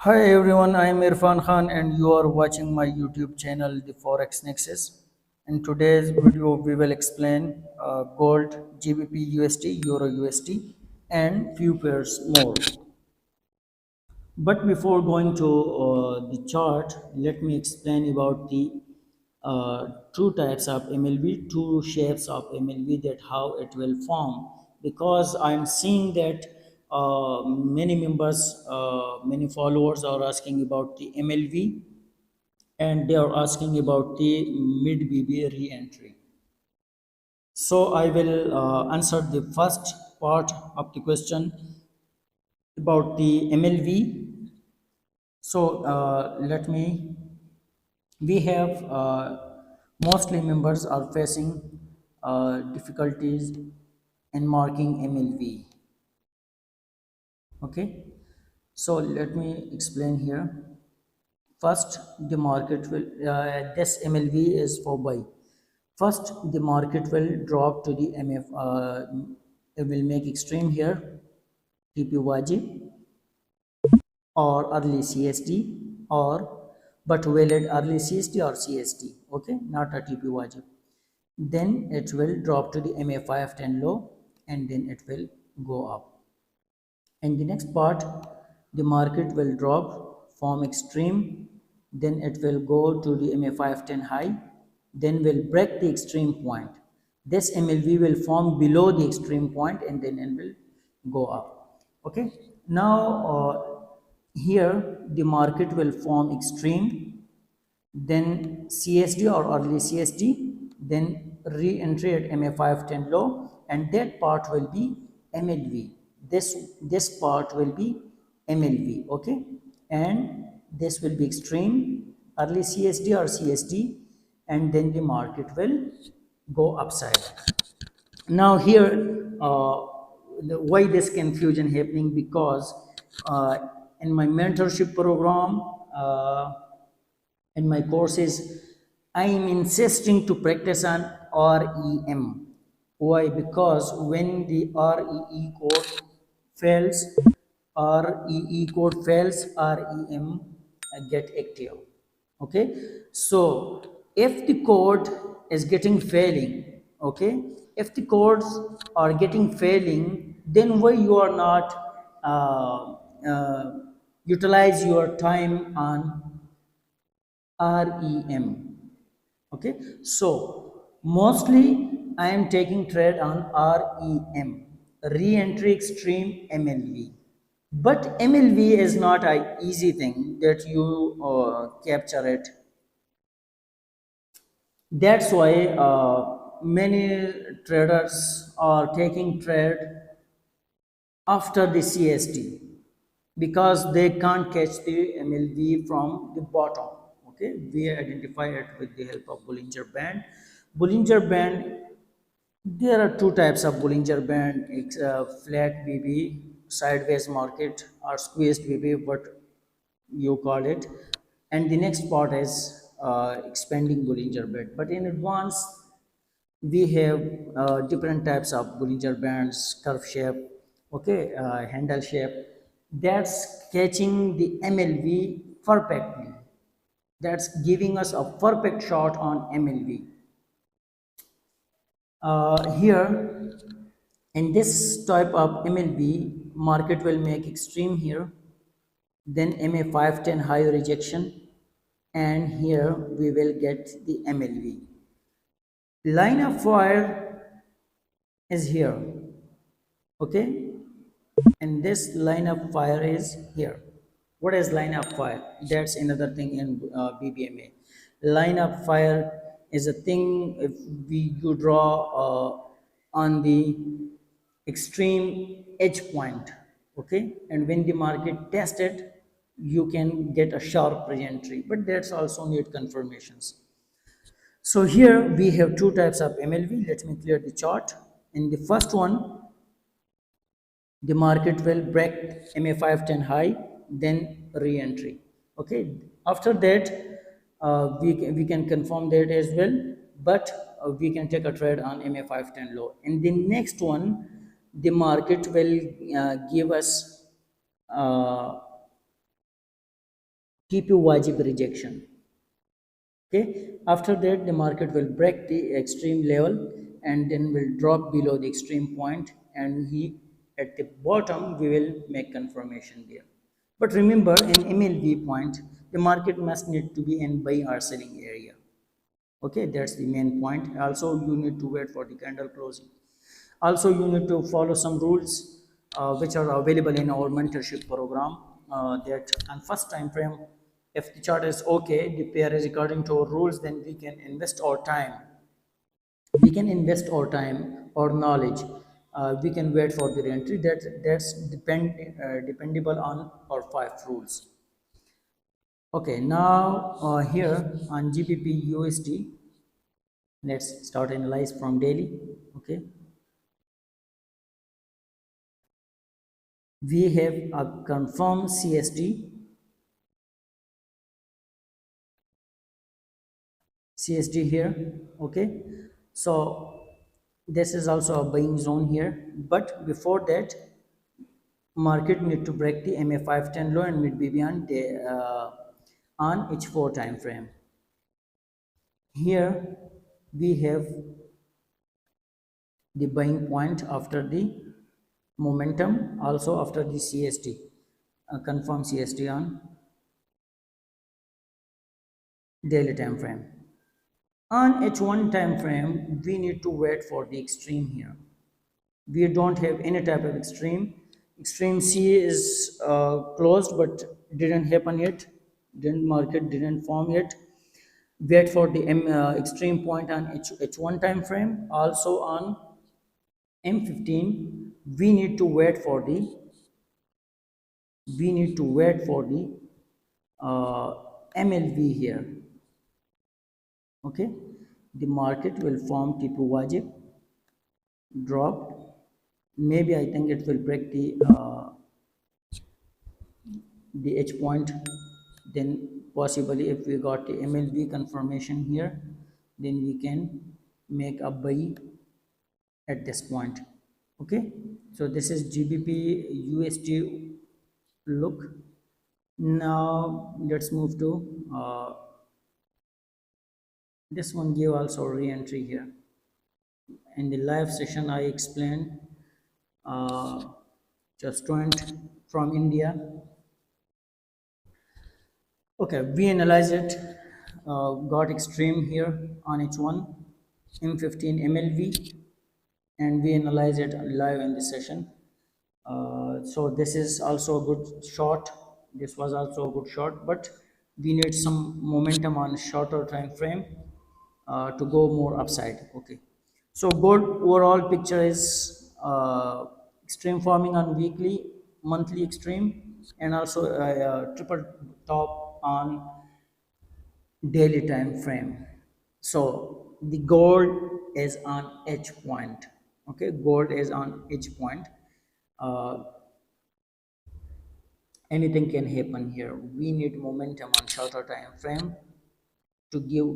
Hi everyone, I am Irfan Khan and you are watching my YouTube channel, The Forex Nexus. In today's video, we will explain gold, GBPUSD, Euro USD, and few pairs more. But before going to the chart, let me explain about the two types of MLV, two shapes of MLV, that how it will form. Because I'm seeing that many members, many followers are asking about the MLV, and they are asking about the mid BB re-entry. So I will answer the first part of the question about the MLV. So we have mostly members are facing difficulties in marking MLV. Okay, so let me explain here. First, the market will, this MLV is for buy. First, the market will drop to the MF, it will make extreme here, tpwajib, or early CSD, or but valid early CSD or CSD, okay, not a TP wajib. Then it will drop to the MA510 low, and then it will go up. And the next part, the market will drop from extreme, then it will go to the MA510 high, then will break the extreme point. This MLV will form below the extreme point, and then it will go up. Okay, now here the market will form extreme, then CSD or early CSD, then re-entry at MA510 low, and that part will be MLV. This part will be MLV, okay, and this will be extreme, early CSD or CSD, and then the market will go upside. Now here, why this confusion happening? Because in my mentorship program, in my courses, I am insisting to practice on REM. Why? Because when the REE code fails, REM get active. Okay, so if the code is getting failing, okay, if the codes are getting failing, then why you are not utilize your time on REM. Okay, so mostly I am taking trade on REM, re-entry extreme MLV. But MLV is not an easy thing that you capture it. That's why many traders are taking trade after the CSD, because they can't catch the MLV from the bottom. Okay, we identify it with the help of Bollinger Band. Bollinger Band, there are two types of Bollinger Band. It's flat BB, sideways market, or squeezed BB, what you call it. And the next part is expanding Bollinger Band. But in advance, we have different types of Bollinger Bands, curve shape, okay, handle shape. That's catching the MLV perfectly. That's giving us a perfect shot on MLV. Here, in this type of MLV, market will make extreme here, then MA510 high rejection, and here we will get the MLV. Line of fire is here, okay, and this line of fire is here. What is line of fire? That's another thing in BBMA. Line of fire is a thing if you draw on the extreme edge point, okay, and when the market tests it, you can get a sharp re-entry, but that's also need confirmations. So here we have two types of MLV. Let me clear the chart. In the first one, the market will break MA510 high, then re-entry. Okay, after that, we can confirm that as well, but we can take a trade on MA510 low. And the next one, the market will give us tpwajib rejection. Okay, after that the market will break the extreme level and then will drop below the extreme point, and he at the bottom we will make confirmation there. But remember, in mlv point the market must need to be in buy or selling area. Okay, that's the main point. Also you need to wait for the candle closing. Also you need to follow some rules which are available in our mentorship program, that on first time frame, if the chart is okay, the pair is according to our rules, then we can invest our time. We can invest our time or knowledge. We can wait for the entry. That's dependable on our 5 rules. Okay, now here on GBPUSD, let's start analyze from daily. Okay, we have a confirmed CSD here. Okay, so this is also a buying zone here, but before that market need to break the MA 510 low and mid BB on H4 time frame. Here we have the buying point after the momentum, also after the CSD, confirm CSD on daily time frame. On H1 time frame, we need to wait for the extreme here. We don't have any type of extreme. Extreme C is closed, but didn't happen yet. Market didn't form yet. Wait for the extreme point on H1 time frame. Also on M15, we need to wait for the MLV here. Okay, the market will form tpwajib, dropped. Maybe I think it will break the H point. Then possibly if we got the MLV confirmation here, then we can make a buy at this point. Okay, so this is GBP USD look. Now let's move to this one. Give also re-entry here. In the live session I explained just went from India. Okay, we analyze it, got extreme here on H1, M15 MLV, and we analyze it live in the session. So this is also a good short. This was also a good short, but we need some momentum on shorter time frame to go more upside. Okay, so gold overall picture is extreme forming on weekly, monthly extreme, and also triple top on daily time frame. So the gold is on H point. Okay, gold is on H point. uh, Anything can happen here. We need momentum on shorter time frame to give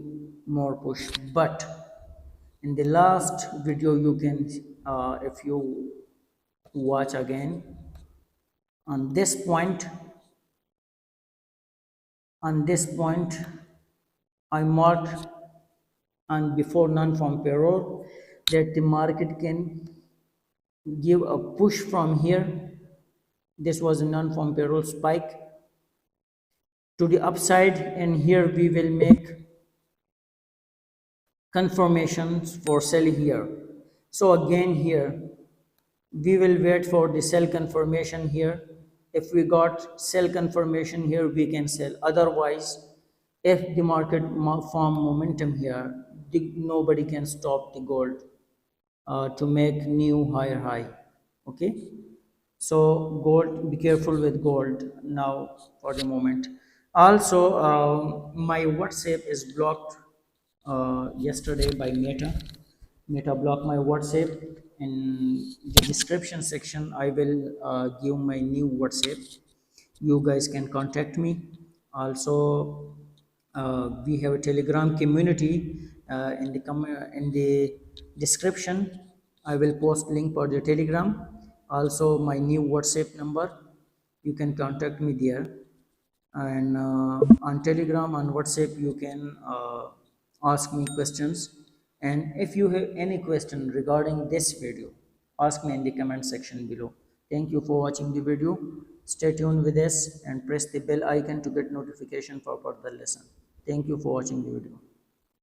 more push. But in the last video you can if you watch again, on this point, I marked on before non-farm payroll that the market can give a push from here. This was a non-farm payroll spike to the upside, and here we will make confirmations for sell here. So again here we will wait for the sell confirmation here. If we got sell confirmation here, we can sell. Otherwise, if the market form momentum here, nobody can stop the gold to make new higher high. Okay, so gold, be careful with gold now for the moment. Also my WhatsApp is blocked yesterday by Meta blocked my WhatsApp. In the description section I will give my new WhatsApp. You guys can contact me. Also we have a Telegram community. In the description I will post link for the Telegram. Also my new WhatsApp number, you can contact me there. and on Telegram and WhatsApp you can ask me questions. And if you have any question regarding this video, ask me in the comment section below. Thank you for watching the video. Stay tuned with us and press the bell icon to get notification for further lesson. Thank you for watching the video.